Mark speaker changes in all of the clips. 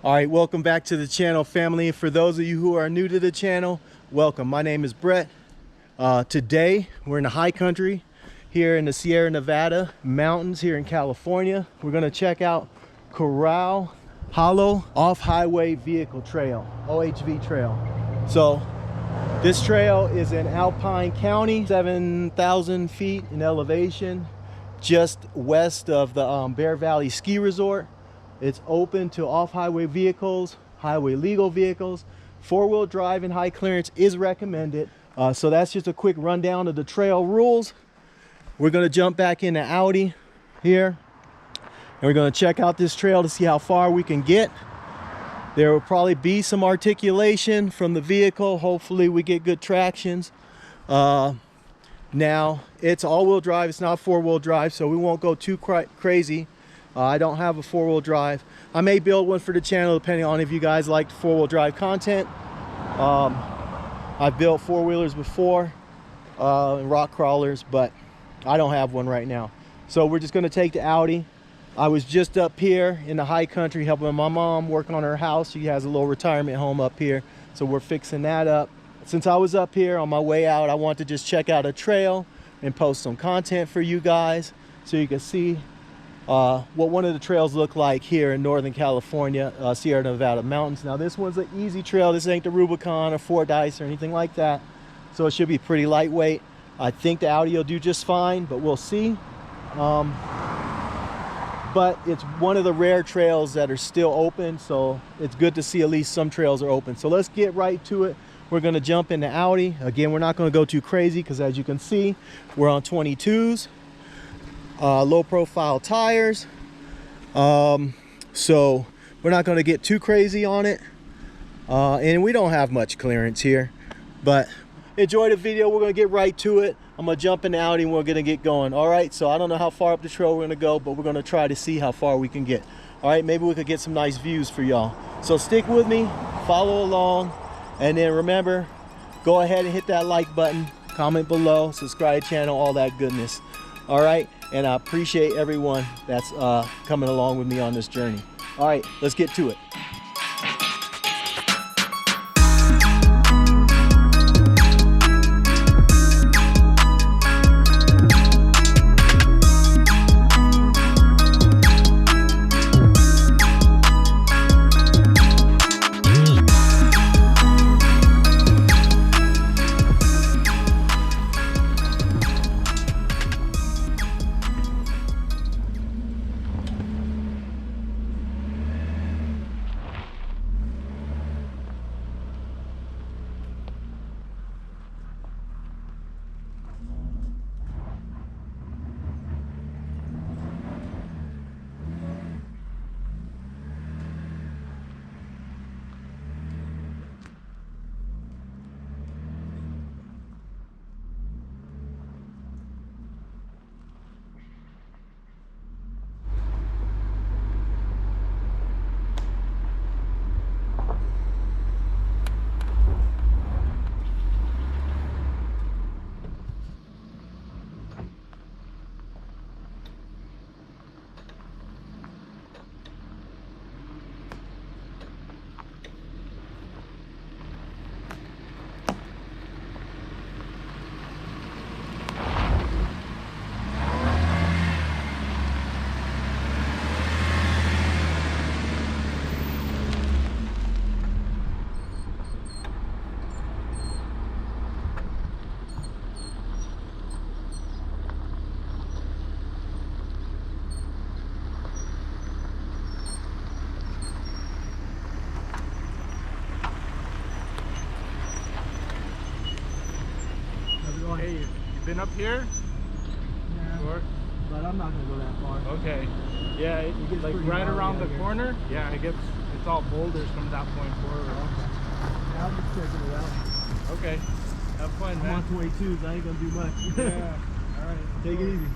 Speaker 1: All right, welcome back to the channel, family. For those of you who are new to the channel, welcome. My name is Brett. Today we're in the high country here in the Sierra Nevada mountains here in California. We're going to check out Corral Hollow Off-Highway Vehicle Trail, OHV Trail. So this trail is in Alpine County, 7,000 feet in elevation, just west of the Bear Valley Ski Resort. It's open to off-highway vehicles, highway legal vehicles. Four-wheel drive and high clearance is recommended. So that's just a quick rundown of the trail rules. We're going to jump back into Audi here, and we're going to check out this trail to see how far we can get. There will probably be some articulation from the vehicle. Hopefully we get good tractions. Now it's all-wheel drive, it's not four-wheel drive, so we won't go too crazy. I don't have a four-wheel drive. I may build one for the channel depending on if you guys like four-wheel drive content. I've built four-wheelers before, rock crawlers, but I don't have one right now. So we're just going to take the Audi. I was just up here in the high country helping my mom work on her house. She has a little retirement home up here, so we're fixing that up. Since I was up here on my way out, I want to just check out a trail and post some content for you guys so you can see what one of the trails look like here in Northern California, Sierra Nevada mountains. Now this one's an easy trail. This ain't the Rubicon or Fordyce or anything like that, so it should be pretty lightweight. I think the Audi will do just fine, but we'll see. But it's one of the rare trails that are still open, so it's good to see at least some trails are open. So let's get right to it. We're going to jump into Audi. Again, we're not going to go too crazy because, as you can see, we're on 22s. Low profile tires, so we're not going to get too crazy on it, and we don't have much clearance here, but enjoy the video. We're going to get right to it. I'm going to jump in the Audi and we're going to get going. All right, so I don't know how far up the trail we're going to go, but we're going to try to see how far we can get. All right, maybe we could get some nice views for y'all. So stick with me, follow along, and then remember, go ahead and hit that like button, comment below, subscribe to the channel, all that goodness. All right, and I appreciate everyone that's coming along with me on this journey. All right, let's get to it.
Speaker 2: Hey, you been up here?
Speaker 1: Yeah, sure. But I'm not gonna go that far.
Speaker 2: Okay. Yeah, it like right around the corner. Yeah, it's all boulders from that point forward.
Speaker 1: Okay. Yeah, I'm just checking it out.
Speaker 2: Okay. Have fun, man.
Speaker 1: I'm on 22s. I ain't gonna do much.
Speaker 2: Yeah. All right.
Speaker 1: Take it easy.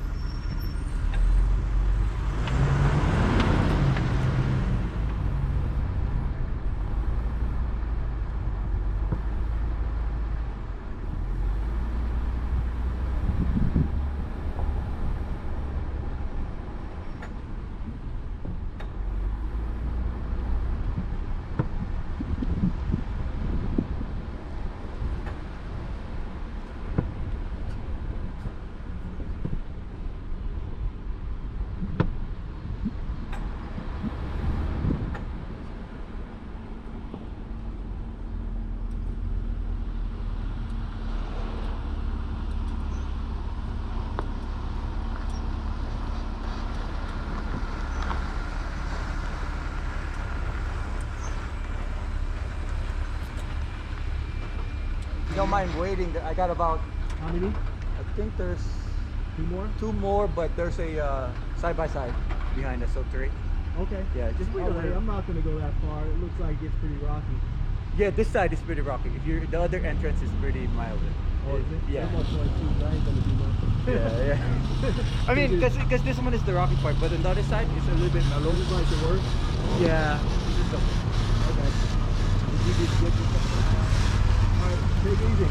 Speaker 3: you don't mind waiting. I got about,
Speaker 1: How many?
Speaker 3: I think there's
Speaker 1: 2 more?
Speaker 3: 2 more, but there's a side by side behind us, so 3.
Speaker 1: Okay.
Speaker 3: Yeah, just wait a
Speaker 1: Alright,
Speaker 3: little.
Speaker 1: I'm not gonna go that far. It looks like it's pretty rocky.
Speaker 3: Yeah, this side is pretty rocky. If you're the other entrance is pretty mild.
Speaker 1: Oh, is it?
Speaker 3: Yeah.
Speaker 1: I'm on 22, I ain't gonna do nothing.
Speaker 3: Yeah. I mean, because this one is the rocky part, but on the other side it's a little bit mellow.
Speaker 1: This is like the worst?
Speaker 3: Yeah. This is okay.
Speaker 1: Okay. You did good. Alright, take it easy.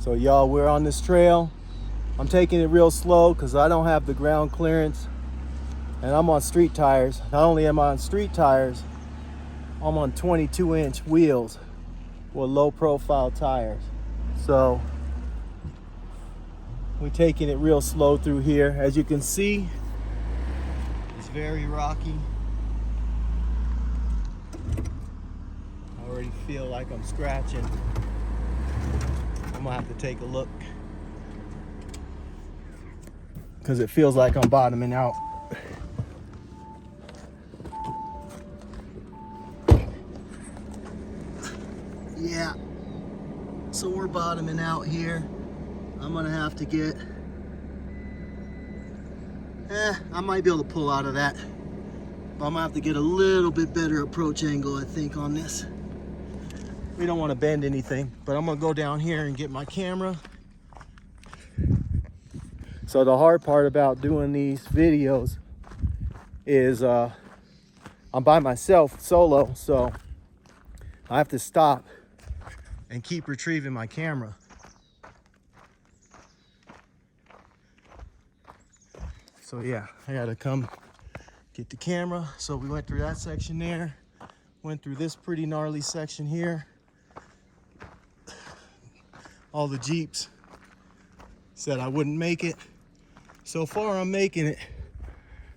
Speaker 1: So y'all, we're on this trail. I'm taking it real slow because I don't have the ground clearance and I'm on street tires. Not only am I on street tires, I'm on 22-inch wheels with low profile tires. So we're taking it real slow through here. As you can see, it's very rocky. I already feel like I'm scratching. I'm gonna have to take a look because it feels like I'm bottoming out. Yeah, so we're bottoming out here. I'm gonna have to get, I might be able to pull out of that. But I'm gonna have to get a little bit better approach angle, I think, on this. We don't want to bend anything, but I'm gonna go down here and get my camera. So the hard part about doing these videos is I'm by myself solo, so I have to stop and keep retrieving my camera. So yeah, I gotta come get the camera. So we went through that section there, went through this pretty gnarly section here. All the Jeeps said I wouldn't make it. So far I'm making it.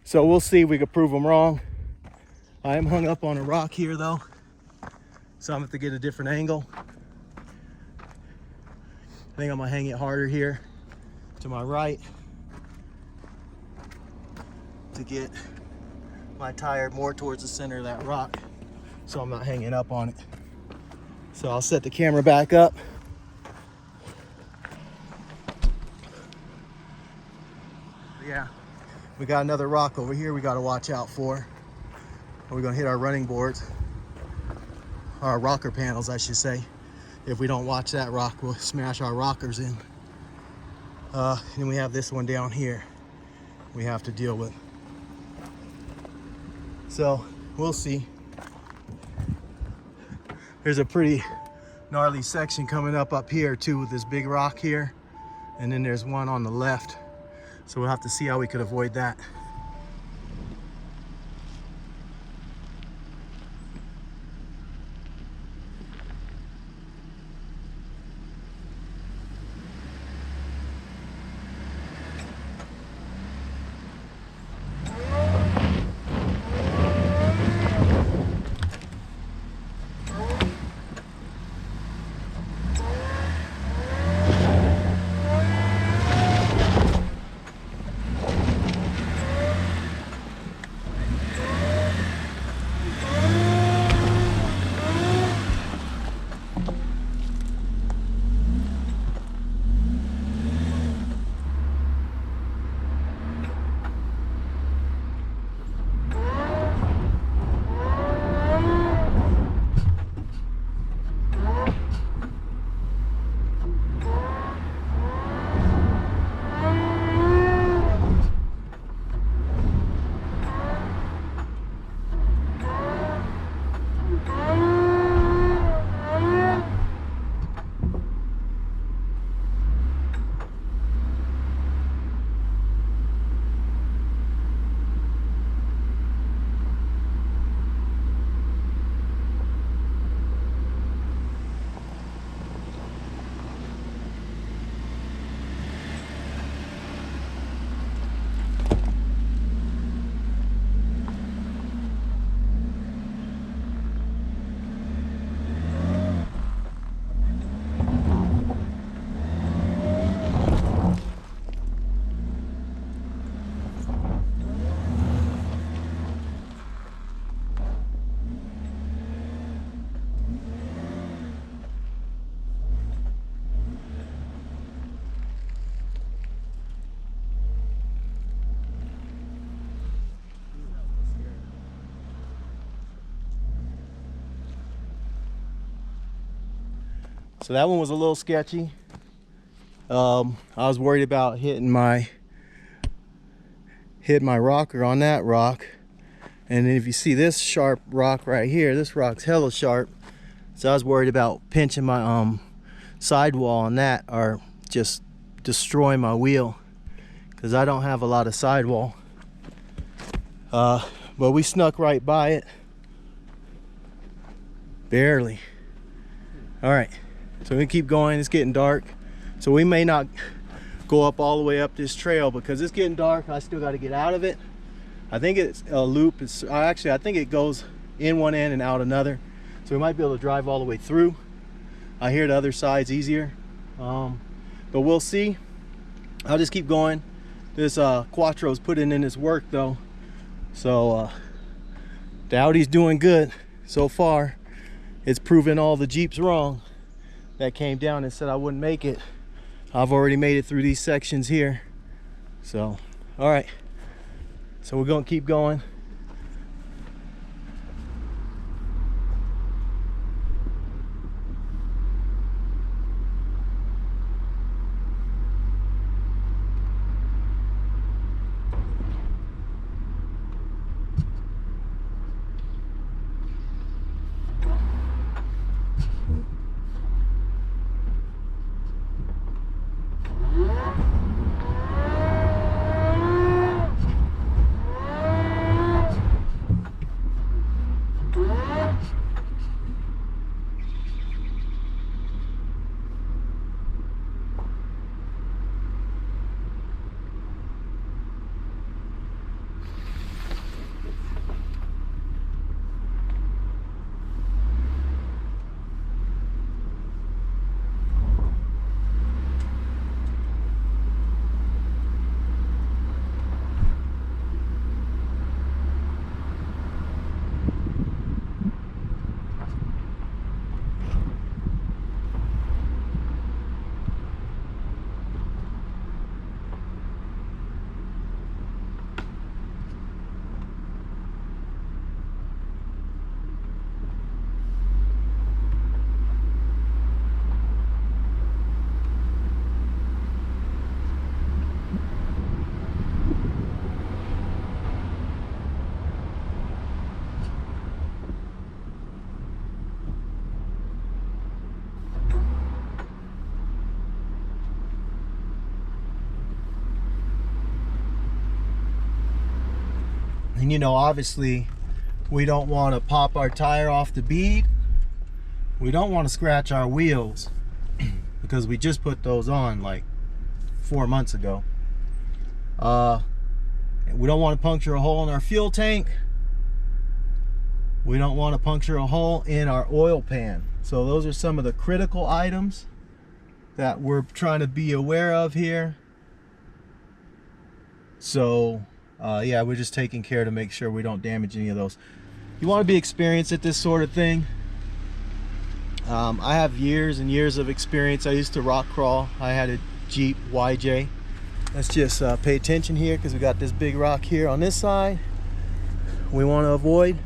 Speaker 1: So we'll see if we can prove them wrong. I am hung up on a rock here though, so I'm gonna have to get a different angle. I think I'm gonna hang it harder here to my right to get my tire more towards the center of that rock, so I'm not hanging up on it. So I'll set the camera back up. Yeah, we got another rock over here we got to watch out for. We're gonna hit our running boards, our rocker panels I should say. If we don't watch that rock, we'll smash our rockers in. And we have this one down here we have to deal with. So we'll see. There's a pretty gnarly section coming up here too, with this big rock here, and then there's one on the left. So we'll have to see how we could avoid that. So that one was a little sketchy. I was worried about hitting my rocker on that rock. And then if you see this sharp rock right here, this rock's hella sharp. So I was worried about pinching my sidewall on that, or just destroying my wheel, because I don't have a lot of sidewall. But we snuck right by it. Barely. All right. So we keep going. It's getting dark, so we may not go up all the way up this trail because it's getting dark. I still got to get out of it. I think it's a loop. It's actually, I think it goes in one end and out another, so we might be able to drive all the way through. I hear the other side's easier, but we'll see. I'll just keep going. This Quattro's putting in his work though, so the Audi's doing good so far. It's proven all the Jeeps wrong that came down and said I wouldn't make it. I've already made it through these sections here. So, all right. So we're gonna keep going. And you know, obviously we don't want to pop our tire off the bead. We don't want to scratch our wheels because we just put those on like 4 months ago. We don't want to puncture a hole in our fuel tank. We don't want to puncture a hole in our oil pan. So those are some of the critical items that we're trying to be aware of here. So yeah, we're just taking care to make sure we don't damage any of those. You want to be experienced at this sort of thing. I have years and years of experience. I used to rock crawl. I had a Jeep YJ. Let's just pay attention here because we got this big rock here on this side. We want to avoid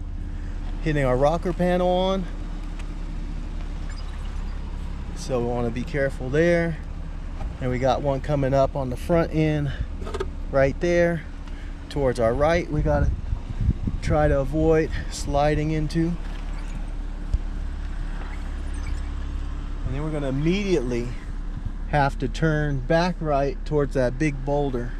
Speaker 1: hitting our rocker panel on. So we want to be careful there. And we got one coming up on the front end right there. Towards our right, we got to try to avoid sliding into. And then we're going to immediately have to turn back right towards that big boulder.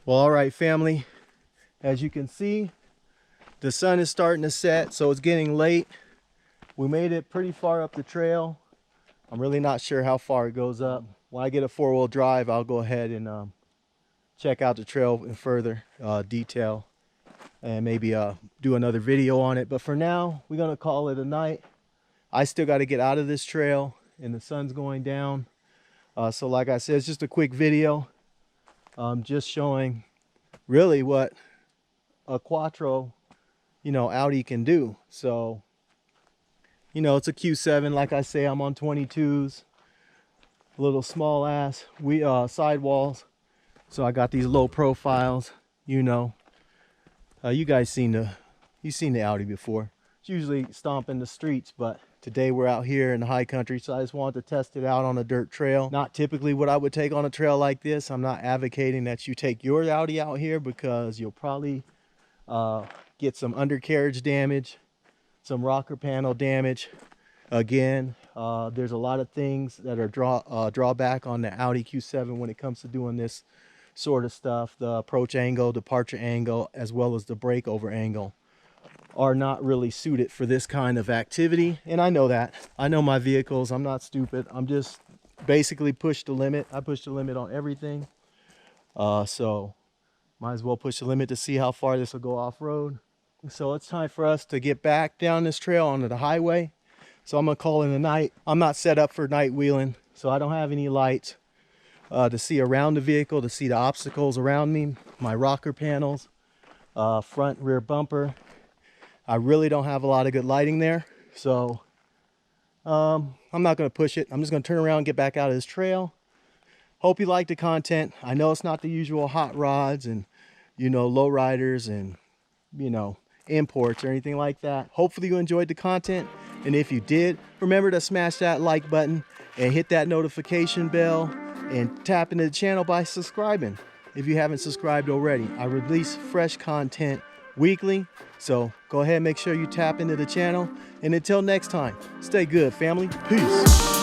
Speaker 1: Well, all right, family, as you can see, the sun is starting to set, so it's getting late. We made it pretty far up the trail. I'm really not sure how far it goes up. When I get a 4-wheel drive, I'll go ahead and check out the trail in further detail and maybe do another video on it. But for now, we're gonna call it a night. I still got to get out of this trail and the sun's going down. So like I said, it's just a quick video, just showing really what a Quattro, you know, Audi can do. So, you know, it's a Q7. Like I say, I'm on 22s, little small ass sidewalls. So I got these low profiles, you know. You guys you've seen the Audi before. It's usually stomping the streets, but today we're out here in the high country, so I just wanted to test it out on a dirt trail. Not typically what I would take on a trail like this. I'm not advocating that you take your Audi out here, because you'll probably get some undercarriage damage, some rocker panel damage. Again, there's a lot of things that are drawback on the Audi Q7 when it comes to doing this sort of stuff. The approach angle, departure angle, as well as the breakover angle are not really suited for this kind of activity. And I know that. I know my vehicles. I'm not stupid. I'm just basically push the limit. I push the limit on everything. So might as well push the limit to see how far this will go off-road. So it's time for us to get back down this trail onto the highway. So I'm gonna call it a night. I'm not set up for night wheeling, so I don't have any lights to see around the vehicle, to see the obstacles around me, my rocker panels, front rear bumper. I really don't have a lot of good lighting there, so I'm not gonna push it. I'm just gonna turn around and get back out of this trail. Hope you like the content. I know it's not the usual hot rods and, you know, low riders and, you know, imports or anything like that. Hopefully you enjoyed the content, and if you did, remember to smash that like button and hit that notification bell and tap into the channel by subscribing if you haven't subscribed already. I release fresh content weekly, so go ahead and make sure you tap into the channel. And until next time, stay good, family. Peace.